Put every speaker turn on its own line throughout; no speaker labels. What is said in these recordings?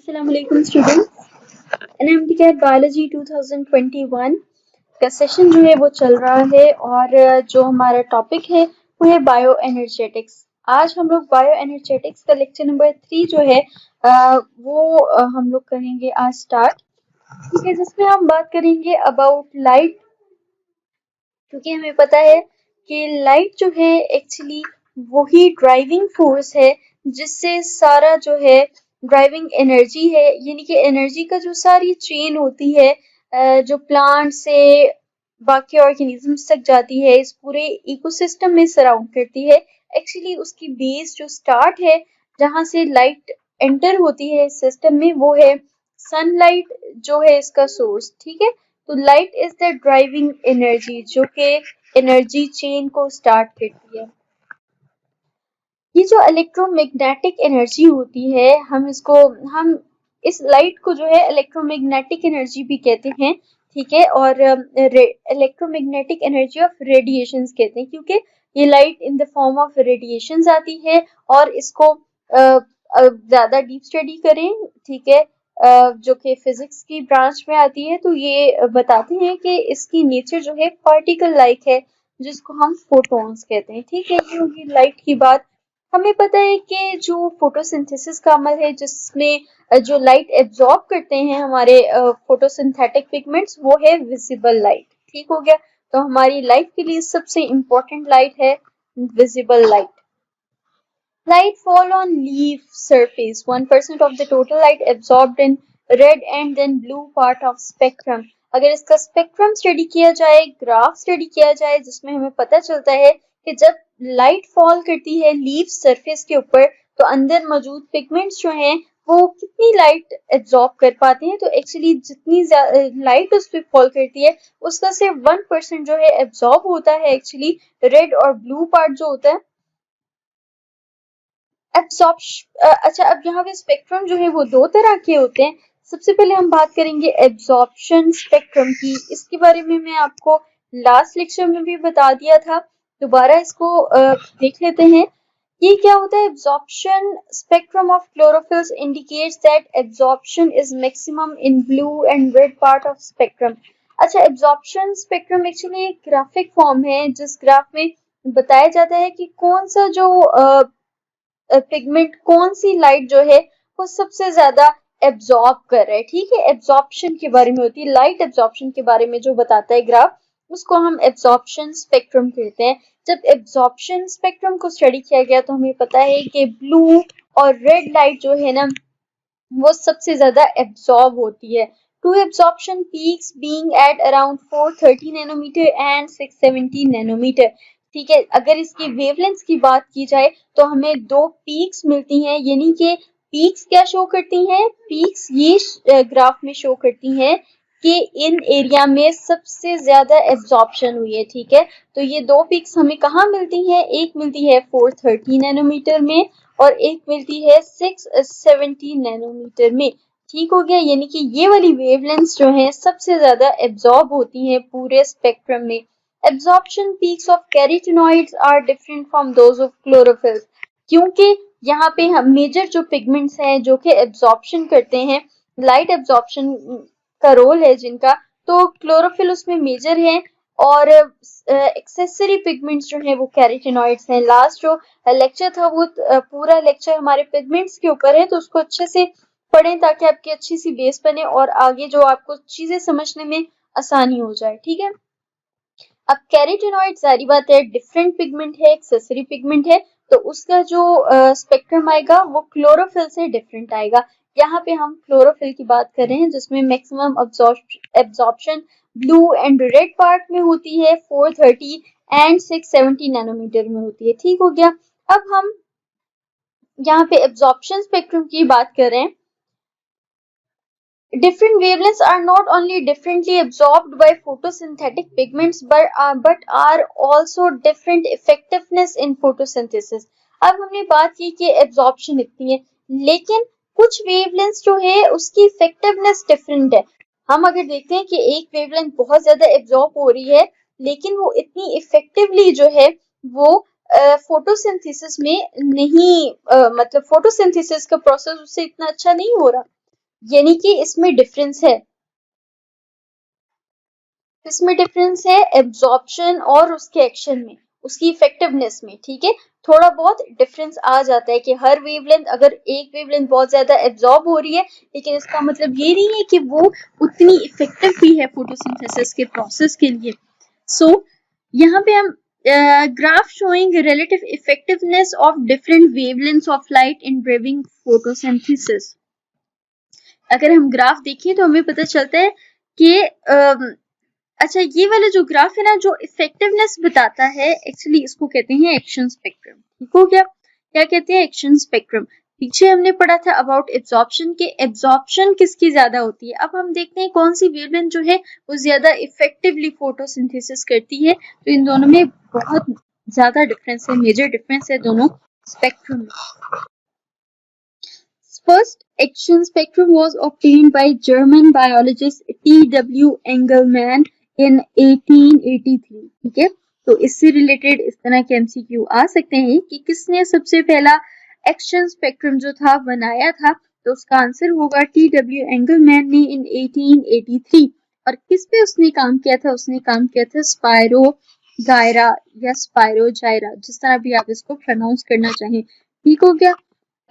अस्सलाम वालेकुम students. एनएमटीकैट biology 2021 का सेशन जो है वो चल रहा है और जो हमारा टॉपिक है वो है बायो एनर्जेटिक्स। आज हम लोग बायो एनर्जेटिक्स का लेक्चर नंबर 3 जो है हम लोग करेंगे आज स्टार्ट। ठीक है, जिसमें हम बात करेंगे अबाउट लाइट, क्योंकि हमें पता है कि लाइट जो है एक्चुअली वही ड्राइविंग फोर्स है जिससे सारा जो है ड्राइविंग एनर्जी है, यानी कि एनर्जी का जो सारी चेन होती है जो प्लांट से बाकी ऑर्गेनिजम्स तक जाती है, इस पूरे इकोसिस्टम में सराउंड करती है। एक्चुअली उसकी बेस जो स्टार्ट है, जहाँ से लाइट एंटर होती है इस सिस्टम में, वो है सनलाइट जो है इसका सोर्स। ठीक है, तो light is the driving energy जो कि एनर्जी चेन को स्टार्ट करती है। ये जो इलेक्ट्रोमैग्नेटिक एनर्जी होती है, हम इस लाइट को जो है इलेक्ट्रोमैग्नेटिक एनर्जी भी कहते हैं। ठीक है, और इलेक्ट्रोमैग्नेटिक एनर्जी ऑफ रेडिएशंस कहते हैं, क्योंकि ये light in the form of radiations आती है। और इसको ज्यादा डीप स्टडी करें, ठीक है, जो कि फिजिक्स की ब्रांच में आती है, तो ये बताते हैं कि इसकी नेचर जो है पार्टिकल लाइक है, जिसको हम फोटॉन्स कहते हैं। ठीक है, ये होगी लाइट की बात। हमें पता है कि जो फोटोसिंथेसिस का अमल है, जिसमें जो लाइट एब्जॉर्ब करते हैं हमारे फोटोसिंथेटिक पिगमेंट्स, वो है विजिबल लाइट। ठीक हो गया, तो हमारी लाइफ के लिए सबसे इम्पोर्टेंट लाइट है visible light. Light fall on leaf surface, 1% of the total light absorbed in red and then blue part of spectrum। अगर इसका स्पेक्ट्रम स्टडी किया जाए, ग्राफ स्टडी किया जाए, जिसमें हमें पता चलता है कि जब लाइट फॉल करती है लीफ सरफेस के ऊपर, तो अंदर मौजूद पिगमेंट्स जो हैं वो कितनी लाइट एब्जॉर्ब कर पाते हैं। तो एक्चुअली जितनी लाइट उस पर फॉल करती है, उसका सिर्फ 1% जो है एब्जॉर्ब होता है। एक्चुअली रेड और ब्लू पार्ट जो होता है एब्जॉर्प्शन। अच्छा, अब यहाँ पे स्पेक्ट्रम जो है वो दो तरह के होते हैं। सबसे पहले हम बात करेंगे एब्जॉर्प्शन स्पेक्ट्रम की। इसके बारे में मैं आपको लास्ट लेक्चर में भी बता दिया था, दोबारा इसको देख लेते हैं। ये क्या होता है? Absorption spectrum of chlorophylls indicates that absorption is maximum in blue and red part of spectrum. अच्छा, एब्जॉर्प्शन स्पेक्ट्रम एक्चुअली एक ग्राफिक फॉर्म है, जिस ग्राफ में बताया जाता है कि कौन सा जो पिगमेंट, कौन सी लाइट जो है वो सबसे ज्यादा एब्जॉर्ब कर रहा है। ठीक है, एब्जॉर्प्शन के बारे में होती है, लाइट एब्जॉर्प्शन के बारे में जो बताता है ग्राफ, उसको हम एब्जॉर्प्शन स्पेक्ट्रम कहते हैं। जब एब्जॉर्प्शन स्पेक्ट्रम को स्टडी किया गया, तो हमें पता है कि ब्लू और रेड लाइट जो है ना, वो सबसे ज्यादा एब्जॉर्ब होती है। Two absorption peaks being at around 430 nanometre and 670 nanometre. ठीक है, अगर इसकी वेवलेंथ की बात की जाए, तो हमें दो पीक्स मिलती हैं, यानी कि पीक्स क्या शो करती हैं? पीक्स ये ग्राफ में शो करती हैं कि इन एरिया में सबसे ज्यादा एब्जॉर्प्शन हुई है। ठीक है, तो ये दो पीक्स हमें कहाँ मिलती हैं? एक मिलती है 430 नैनोमीटर में और एक मिलती है 670 नैनोमीटर में। ठीक हो गया, यानी कि ये वाली वेवलेंथ्स जो हैं सबसे ज्यादा एब्जॉर्ब होती हैं पूरे स्पेक्ट्रम में। Absorption peaks of carotenoids are different from those of chlorophylls, क्योंकि यहाँ पे हम मेजर जो पिगमेंट्स हैं जो कि एब्जॉर्प्शन करते हैं, लाइट एब्जॉर्प्शन का रोल है जिनका, तो क्लोरोफिल उसमें मेजर है और एक्सेसरी पिगमेंट्स जो हैं वो कैरोटीनॉइड्स हैं। लास्ट जो लेक्चर था वो पूरा लेक्चर हमारे पिगमेंट्स के ऊपर है, तो उसको अच्छे से पढ़ें ताकि आपकी अच्छी सी बेस बने और आगे जो आपको चीजें समझने में आसानी हो जाए। ठीक है, अब कैरोटीनॉइड सारी बात है डिफरेंट पिगमेंट है, एक्सेसरी पिगमेंट है, तो उसका जो स्पेक्ट्रम आएगा वो क्लोरोफिल से डिफरेंट आएगा। यहाँ पे हम क्लोरोफिल की बात कर रहे हैं, जिसमें maximum absorption blue and red part में होती है, 430 एंड 670 नैनोमीटर में होती है। ठीक हो गया, अब हम यहाँ पे एब्जॉर्प्शन स्पेक्ट्रम की बात कर रहे हैं। Different wavelengths are not only differently absorbed by photosynthetic pigments but are also different effectiveness in photosynthesis। अब हमने बात की कि एब्जॉर्प्शन इतनी है, लेकिन कुछ वेवलेंथ्स जो है उसकी इफेक्टिवनेस डिफरेंट है। हम अगर देखते हैं कि एक वेवलेंथ बहुत ज्यादा एब्जॉर्ब हो रही है, लेकिन वो इतनी इफेक्टिवली जो है वो फोटोसिंथेसिस में नहीं, मतलब फोटोसिंथेसिस का प्रोसेस उससे इतना अच्छा नहीं हो रहा। यानी कि इसमें डिफरेंस है। इसमें डिफरेंस है एब्जॉर्प्शन और उसके एक्शन में, उसकी इफेक्टिवनेस में, ठीक है। थोड़ा बहुत डिफरेंस आ जाता है कि हर वेवलेंथ, अगर एक वेवलेंथ बहुत ज्यादा एब्जॉर्ब हो रही है, लेकिन इसका मतलब ये नहीं है कि वो उतनी इफेक्टिव भी है फोटोसिंथेसिस के प्रोसेस के लिए। सो यहाँ पे हम graph showing relative effectiveness of different wavelengths of light in driving photosynthesis. अगर हम ग्राफ देखें तो हमें पता चलता है कि अच्छा, ये वाला जो ग्राफ है ना, जो इफेक्टिवनेस बताता है, एक्चुअली इसको कहते हैं एक्शन स्पेक्ट्रम। ठीक हो गया? क्या कहते हैं? Action spectrum. पीछे हमने पढ़ा था अबाउट एब्जॉर्प्शन के एब्जॉर्प्शन किसकी ज्यादा होती है। अब हम देखते हैं कौन सी वेवलेंथ जो है वो ज्यादा इफेक्टिवली फोटोसिंथेसिस करती है। तो इन दोनों में बहुत ज्यादा डिफरेंस है, मेजर डिफरेंस है दोनों स्पेक्ट्रम में। First action spectrum was obtained by German biologist T.W. Engelmann in 1883. ठीक है, तो इससे रिलेटेड इस तरह के एमसीक्यू आ सकते हैं कि किसने सबसे पहला एक्शन स्पेक्ट्रम जो था बनाया था, तो उसका आंसर होगा T.W. एंगलमैन ने इन 1883। और किस पे उसने काम किया था? उसने काम किया था स्पायरो गायरा या स्पायरो जायरा, जिस तरह भी आप इसको प्रोनाउंस करना चाहें। ठीक हो गया?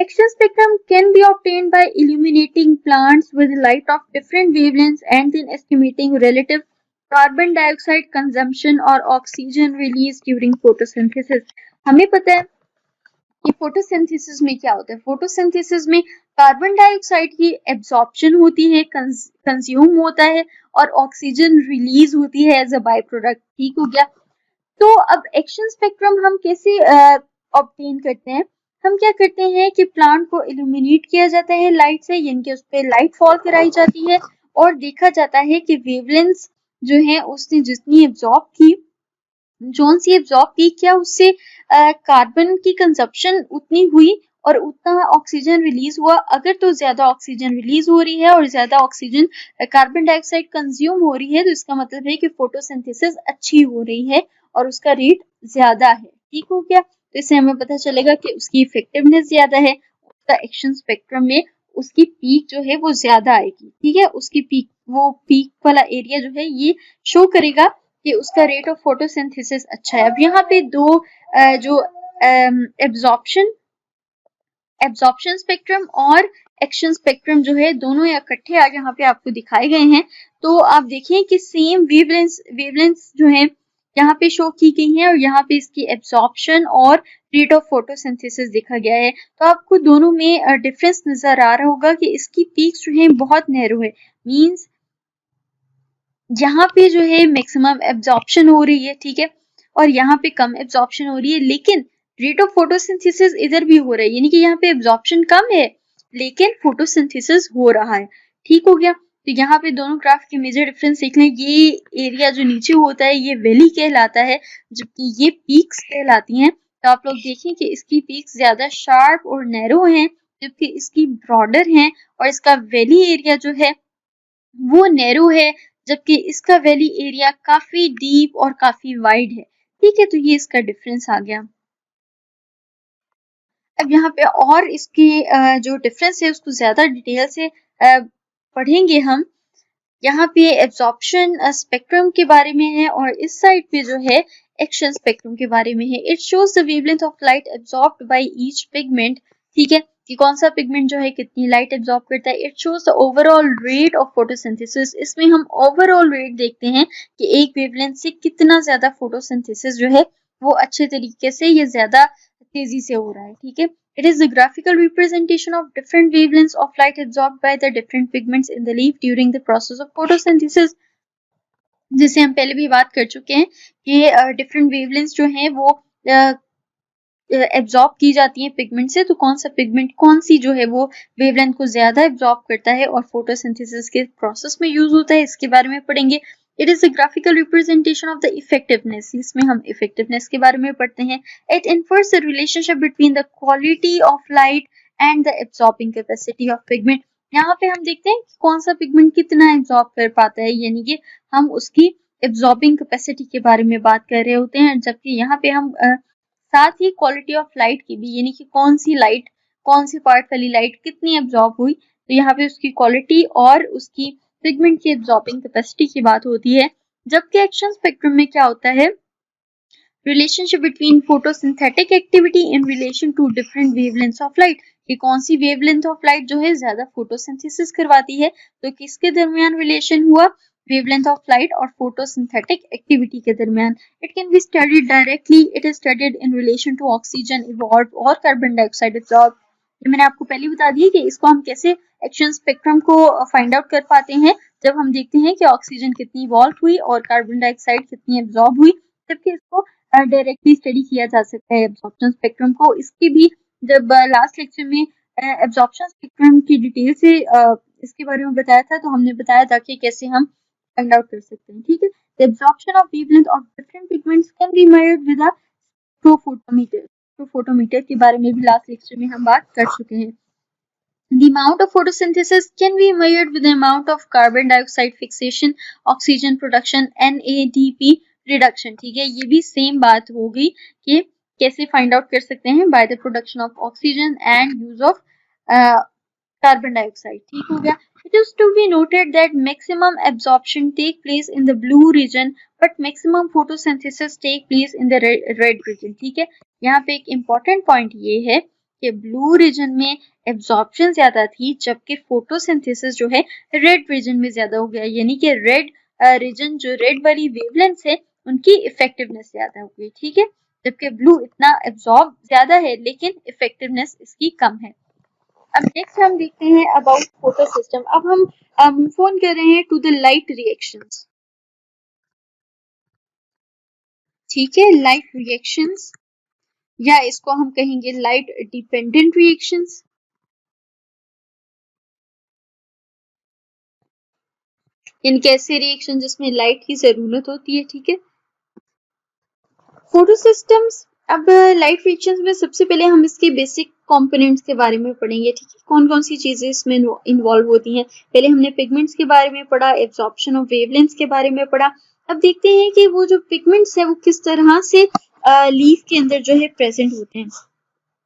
Action spectrum can be obtained by illuminating plants with light of different wavelengths and then estimating relative carbon dioxide consumption or oxygen release during photosynthesis. हमें पता है कि फोटोसिंथेसिस में क्या होता है। फोटोसिंथेसिस में कार्बन डाइऑक्साइड की एब्जॉर्प्शन होती है, कंज्यूम होता है, और ऑक्सीजन रिलीज होती है एज अ बाय प्रोडक्ट। ठीक हो गया? तो अब एक्शन स्पेक्ट्रम हम कैसे ऑब्टेन करते हैं? हम क्या करते हैं कि प्लांट को इल्यूमिनेट किया जाता है लाइट से, यानी कि उस पर लाइट फॉल कराई जाती है और देखा जाता है कि वेवलेंथ्स जो है उसने जितनी एब्जॉर्ब की, जोन सी एब्जॉर्ब की, क्या उससे कार्बन की कंजप्शन उतनी हुई और उतना ऑक्सीजन रिलीज हुआ। अगर तो ज्यादा ऑक्सीजन रिलीज हो रही है और ज्यादा ऑक्सीजन कार्बन डाइऑक्साइड कंज्यूम हो रही है, तो इसका मतलब है कि फोटोसिंथेसिस अच्छी हो रही है और उसका रेट ज्यादा है। ठीक हो गया? तो इससे हमें पता चलेगा कि उसकी इफेक्टिवनेस ज्यादा है, उसका एक्शन स्पेक्ट्रम में उसकी पीक जो है वो ज्यादा आएगी। ठीक है, उसकी पीक, वो पीक वाला एरिया जो है ये शो करेगा कि उसका रेट ऑफ फोटोसिंथेसिस अच्छा है। अब यहाँ पे दो जो एब्जॉर्प्शन एब्जॉर्प्शन स्पेक्ट्रम और एक्शन स्पेक्ट्रम जो है, दोनों इकट्ठे आज यहाँ पे आपको दिखाए गए हैं। तो आप देखिए कि सेम वेवलेंथ्स जो है यहाँ पे शो की गई हैं और यहाँ पे इसकी एब्जॉर्प्शन और रेट ऑफ फोटोसिंथेसिस देखा गया है। तो आपको दोनों में डिफरेंस नजर आ रहा होगा कि इसकी पीक्स जो है बहुत नैरो है, मींस यहाँ पे जो है मैक्सिमम एब्जॉर्प्शन हो रही है, ठीक है, और यहाँ पे कम एब्जॉर्प्शन हो रही है, लेकिन रेट ऑफ फोटोसिंथेसिस इधर भी हो रहा है, यानी कि यहाँ पे एब्जॉर्प्शन कम है लेकिन फोटोसिंथेसिस हो रहा है। ठीक हो गया? तो यहाँ पे दोनों ग्राफ के मेजर डिफरेंस देख लें। ये एरिया जो नीचे होता है ये वैली कहलाता है, जबकि ये पीक्स कहलाती हैं। तो आप लोग देखें कि इसकी पीक्स ज्यादा शार्प और नैरो हैं, जबकि इसकी ब्रॉडर हैं, और इसका वैली एरिया जो है वो नैरो है, जबकि इसका वैली एरिया काफी डीप और काफी वाइड है। ठीक है, तो ये इसका डिफरेंस आ गया। अब यहाँ पे और इसके जो डिफरेंस है उसको ज्यादा डिटेल से पढ़ेंगे हम। यहाँ पे एब्जॉर्प्शन स्पेक्ट्रम के बारे में है और इस साइड पे जो है एक्शन स्पेक्ट्रम के बारे में है। It shows the wavelength of light absorbed by each pigment. ठीक है, कि कौन सा पिगमेंट जो है कितनी लाइट एब्जॉर्ब करता है। It shows the overall rate of photosynthesis. इसमें हम ओवरऑल रेट देखते हैं कि एक वेवलेंथ से कितना ज्यादा फोटोसिंथेसिस जो है वो अच्छे तरीके से या ज्यादा तेजी से हो रहा है। ठीक है, it is the graphical representation of different wavelengths of light absorbed by the different pigments in the leaf during the process of photosynthesis। जिसे हम पहले भी बात कर चुके हैं कि डिफरेंट वेवलेंथ्स जो हैं वो एब्जॉर्ब की जाती हैं पिगमेंट से। तो कौन सा पिगमेंट कौन सी जो है वो वेवलेंथ को ज्यादा एब्जॉर्ब करता है और फोटोसिंथेसिस के प्रोसेस में यूज होता है, इसके बारे में पढ़ेंगे। It is a graphical representation of the effectiveness. इसमें हम इफेक्टिवनेस के बारे में पढ़ते हैं। It infers the relationship between the quality of light and the absorbing capacity of pigment. यहाँ पे हम देखते हैं कि कौन सा पिगमेंट कितना एब्जॉर्ब कर पाता है, यानी कि हम उसकी एब्जॉर्बिंग कैपेसिटी के बारे में बात कर रहे होते हैं। जबकि यहाँ पे हम साथ ही क्वालिटी ऑफ लाइट की भी, यानी कि कौन सी लाइट, कौन सी पार्ट वाली लाइट कितनी एब्जॉर्ब हुई, तो यहाँ पे उसकी क्वालिटी और उसकी पिगमेंट की एब्जॉर्बिंग कैपेसिटी की बात होती है। जबकि एक्शन स्पेक्ट्रम में क्या होता है, relationship between photosynthetic activity in relation to different wavelengths of light, कि कौन सी वेवलेंथ ऑफ लाइट जो है ज्यादा फोटोसिंथेसिस करवाती है, तो किसके दरमियान रिलेशन हुआ, वेवलेंथ ऑफ लाइट और फोटोसिंथेटिक एक्टिविटी के दरमियान। It can be studied directly, it is studied in relation to oxygen evolve और कार्बन डाइऑक्साइड एब्जॉर्ब। ये मैंने आपको पहले बता दिया कि इसको हम कैसे एक्शन स्पेक्ट्रम को फाइंड आउट कर पाते हैं, जब हम देखते हैं कि ऑक्सीजन कितनी इवॉल्व हुई और कार्बन डाइऑक्साइड कितनी एब्जॉर्ब हुई, जबकि इसको डायरेक्टली स्टडी किया जा सकता है एब्जॉर्प्शन स्पेक्ट्रम को। इसकी भी जब लास्ट लेक्चर में एब्जॉर्प्शन स्पेक्ट्रम की डिटेल से इसके बारे में बताया था, तो हमने बताया था कि कैसे हम फाइंड आउट कर सकते हैं। ठीक है, the absorption of wavelength of different pigments can be measured with a spectrophotometer. Spectrophotometer के बारे में भी लास्ट लेक्चर में हम बात कर चुके हैं। The amount of photosynthesis can be measured with the amount of carbon dioxide fixation, oxygen production, NADP reduction। ठीक है, ये भी सेम बात हो गई कि कैसे फाइंड आउट कर सकते हैं, by the production of oxygen and use of carbon dioxide. ठीक हो गया। It is to be noted that maximum absorption take place in the blue region, but maximum photosynthesis take place in the red region। ठीक है, यहाँ पे एक important point ये है कि ब्लू रीजन में एब्जॉर्प्शन ज्यादा थी, जबकि फोटोसिंथेसिस जो है रेड रीजन में ज्यादा हो गया, यानी कि रेड रीजन जो रेड वाली वेवलेंथ है उनकी इफेक्टिवनेस ज्यादा हो गई। ठीक है, जबकि ब्लू इतना एब्जॉर्ब ज्यादा है लेकिन इफेक्टिवनेस इसकी कम है। अब नेक्स्ट हम देखते हैं अबाउट फोटो सिस्टम। अब हम फोन कर रहे हैं टू द लाइट रिएक्शंस। ठीक है, लाइट रिएक्शंस या इसको हम कहेंगे लाइट डिपेंडेंट रिएक्शंस। इनके ऐसे रिएक्शन जिसमें लाइट की जरूरत होती है। ठीक है, फोटो सिस्टम्स। अब लाइट रिएक्शंस में सबसे पहले हम इसके बेसिक कंपोनेंट्स के बारे में पढ़ेंगे। ठीक है, कौन कौन सी चीजें इसमें इन्वॉल्व होती हैं। पहले हमने पिगमेंट्स के बारे में पढ़ा, एब्जॉर्प्शन ऑफ वेवलेंथ्स के बारे में पढ़ा। अब देखते हैं कि वो जो पिगमेंट्स है वो किस तरह से लीफ के अंदर जो है प्रेजेंट होते हैं।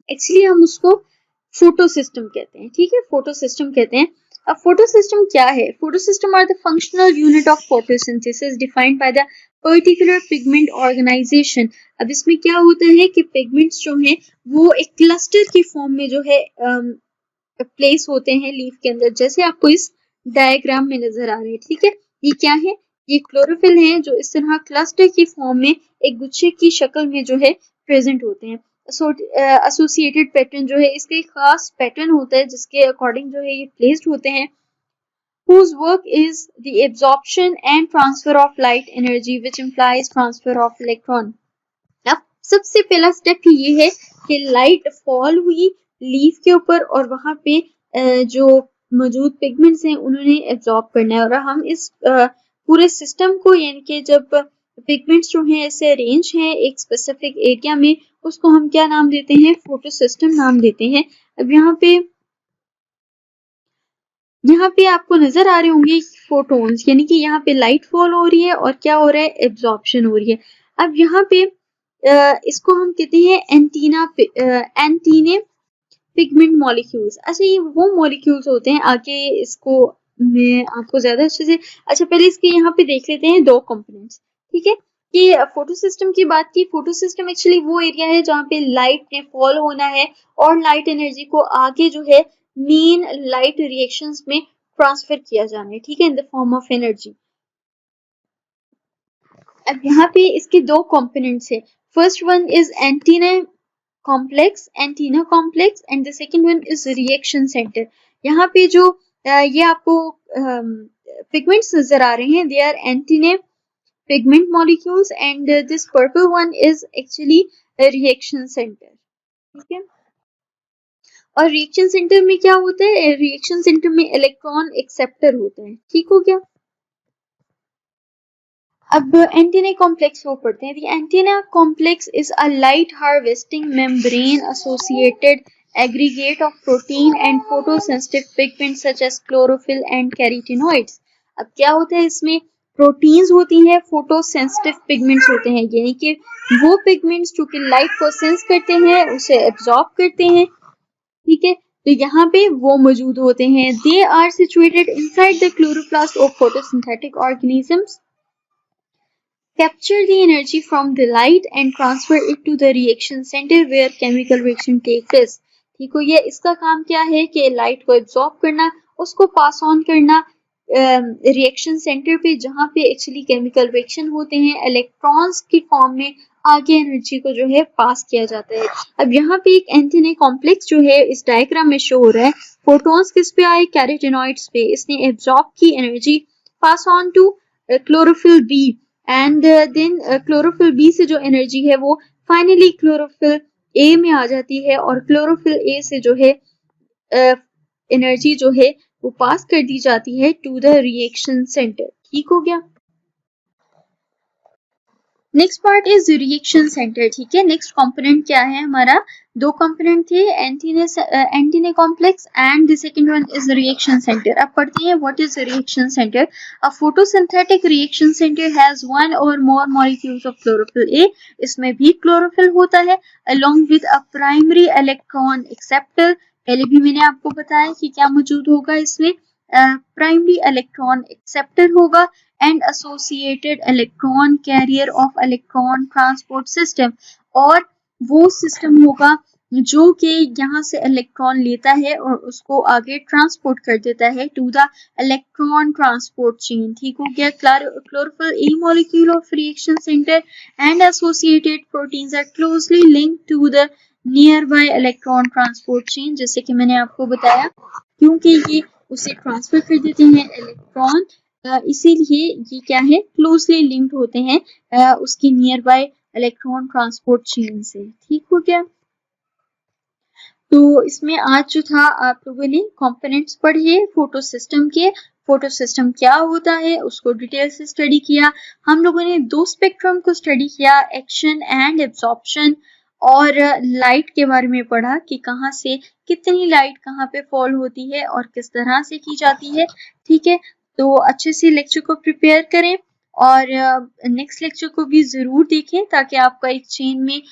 एक्चुअली हम उसको फोटो सिस्टम कहते हैं। ठीक है, फोटो सिस्टम कहते हैं। अब फोटो सिस्टम क्या है? Photo system are the functional unit of photosynthesis defined by the particular pigment organisation. अब इसमें क्या होता है कि पिगमेंट्स जो हैं वो एक क्लस्टर की फॉर्म में जो है प्लेस होते हैं लीफ के अंदर, जैसे आपको इस डायग्राम में नजर आ रहे हैं। ठीक है, ये क्या है? ये क्लोरोफिल है जो इस तरह क्लस्टर की फॉर्म में एक गुच्छे की शक्ल में जो है प्रेजेंट होते हैं। एसोसिएटेड पैटर्न जो है इसका एक खास पैटर्न होता है जिसके अकॉर्डिंग जो है ये प्लेस्ड होते हैं। whose work is the absorption and transfer of light energy which implies transfer of electron। अब सबसे पहला स्टेप ये है कि लाइट फॉल हुई लीफ के ऊपर और वहां पे जो मौजूद पिगमेंट्स हैं उन्होंने एब्जॉर्ब करना है। और हम इस पूरे सिस्टम को, यानी कि जब पिगमेंट्स जो हैं ऐसे अरेंज हैं एक स्पेसिफिक एरिया में, उसको हम क्या नाम देते हैं? फोटो सिस्टम नाम देते हैं। अब यहाँ पे आपको नजर आ रहे होंगे फोटोन्स, यानी कि यहाँ पे लाइट फॉल हो रही है और क्या हो रहा है? एब्जॉर्प्शन हो रही है। अब यहाँ पे इसको हम कहते हैं एंटीने पिगमेंट मॉलिक्यूल्स। अच्छा, ये वो मॉलिक्यूल्स होते हैं, आगे इसको मैं आपको ज्यादा अच्छे से, अच्छा पहले इसके यहाँ पे देख लेते हैं दो कंपोनेंट्स। ठीक है, कि फोटो सिस्टम की बात की, फोटो सिस्टम एक्चुअली वो एरिया है जहाँ पे लाइट ने फॉल होना है और लाइट एनर्जी को आगे जो है मेन लाइट रिएक्शंस में ट्रांसफर किया जाना है। ठीक है, in the form of energy. अब यहाँ पे इसके दो कंपोनेंट्स है। First one is antenna complex and the second one is reaction center। यहाँ पे जो ये आपको pigments नजर आ रहे हैं, they are antennae pigment molecules and this purple one is actually a reaction center। ठीक है, और रिएक्शन सेंटर में क्या होता है? रिएक्शन सेंटर में इलेक्ट्रॉन एक्सेप्टर होता है। ठीक हो गया। अब एंटीना कॉम्प्लेक्स वो पढ़ते हैं। The antenna complex is a light harvesting membrane associated aggregate of protein and photosensitive pigments such as chlorophyll and carotenoids। अब क्या होता है इसमें? प्रोटीन्स होती हैं, फोटोसेंसिटिव पिगमेंट्स होते हैं, यानी कि वो पिगमेंट्स जो कि लाइट को सेंस करते हैं, उसे एब्जॉर्ब करते हैं। ठीक है, तो यहाँ पे वो मौजूद होते हैं। They are situated inside the chloroplast of photosynthetic organisms, capture the energy from the light and transfer it to the reaction center where chemical reaction take place। ठीक हो, ये इसका काम क्या है कि लाइट को एब्जॉर्ब करना, उसको पास ऑन करना रिएक्शन सेंटर पे, जहाँ पे एक्चुअली केमिकल रिएक्शन होते हैं, इलेक्ट्रॉन्स की फॉर्म में आगे एनर्जी को जो है पास किया जाता है। अब यहाँ पे एक एंटीने कॉम्प्लेक्स जो है इस डायग्राम में शो हो रहा है। फोटॉन्स किस पे आए? कैरोटेनॉइड्स पे। इसने एब्जॉर्ब की energy, pass on to chlorophyll B, and then chlorophyll B से जो एनर्जी है वो फाइनली क्लोरोफिल ए में आ जाती है, और क्लोरोफिल ए से जो है एनर्जी जो है वो पास कर दी जाती है टू द रिएक्शन सेंटर। ठीक हो गया। Next part is reaction centre. ठीक है, नेक्स्ट कंपोनेंट क्या है हमारा? दो कंपोनेंट थे, antennae complex and the second one is reaction centre. अब पढ़ते हैं what is reaction centre. A photosynthetic reaction centre has one और मोर मॉलिक्यूल्स ऑफ क्लोरोफिल ए। इसमें भी क्लोरोफिल होता है, along with a primary electron acceptor. पहले भी मैंने आपको बताया कि क्या मौजूद होगा इसमें, प्राइमरी इलेक्ट्रॉन एक्सेप्टर होगा and associated electron carrier of electron transport system. और वो सिस्टम होगा जो कि यहाँ से इलेक्ट्रॉन लेता है और उसको आगे ट्रांसपोर्ट कर देता है to the electron transport chain. ठीक हो गया। Chlorophyll A molecule of reaction centre and associated proteins are closely linked to the nearby electron transport chain. जैसे कि मैंने आपको बताया, क्योंकि ये उसे ट्रांसफर कर देते हैं इलेक्ट्रॉन, इसीलिए ये क्या है, क्लोजली लिंक्ड होते हैं उसकी near by electron transport chain से। ठीक हो गया। तो इसमें आज जो था आप लोगों ने कंपोनेंट्स पढ़े फोटो सिस्टम के, फोटो सिस्टम क्या होता है उसको डिटेल से स्टडी किया। हम लोगों ने दो स्पेक्ट्रम को स्टडी किया, एक्शन एंड एब्जॉर्प्शन, और लाइट के बारे में पढ़ा कि कहाँ से कितनी लाइट कहाँ पे फॉल होती है और किस तरह से की जाती है। ठीक है, तो अच्छे से लेक्चर को प्रिपेयर करें और नेक्स्ट लेक्चर को भी ज़रूर देखें ताकि आपका एक चेन में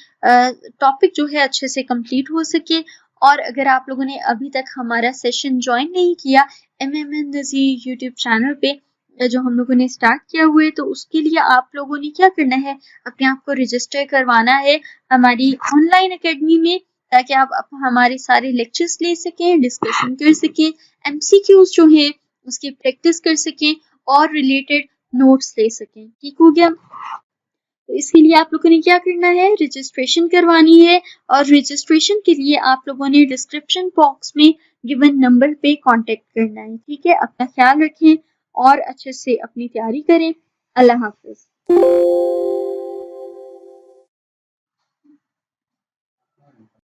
टॉपिक जो है अच्छे से कंप्लीट हो सके। और अगर आप लोगों ने अभी तक हमारा सेशन ज्वाइन नहीं किया MMN नज़ीर यूट्यूब चैनल पे जो हम लोगों ने स्टार्ट किया हुआ है, तो उसके लिए आप लोगों ने क्या करना है, अपने आप को रजिस्टर करवाना है हमारी ऑनलाइन एकेडमी में, ताकि आप हमारे सारे लेक्चर्स ले सकें, डिस्कशन कर सकें, MCQs जो हैं उसकी प्रैक्टिस कर सकें और रिलेटेड नोट्स ले सकें। ठीक हो गया। तो इसके लिए आप लोगों ने क्या करना है, रजिस्ट्रेशन करवानी है, और रजिस्ट्रेशन के लिए आप लोगों ने डिस्क्रिप्शन बॉक्स में गिवन नंबर पे कांटेक्ट करना है। ठीक है, अपना ख्याल रखें और अच्छे से अपनी तैयारी करें। अल्लाह हाफिज।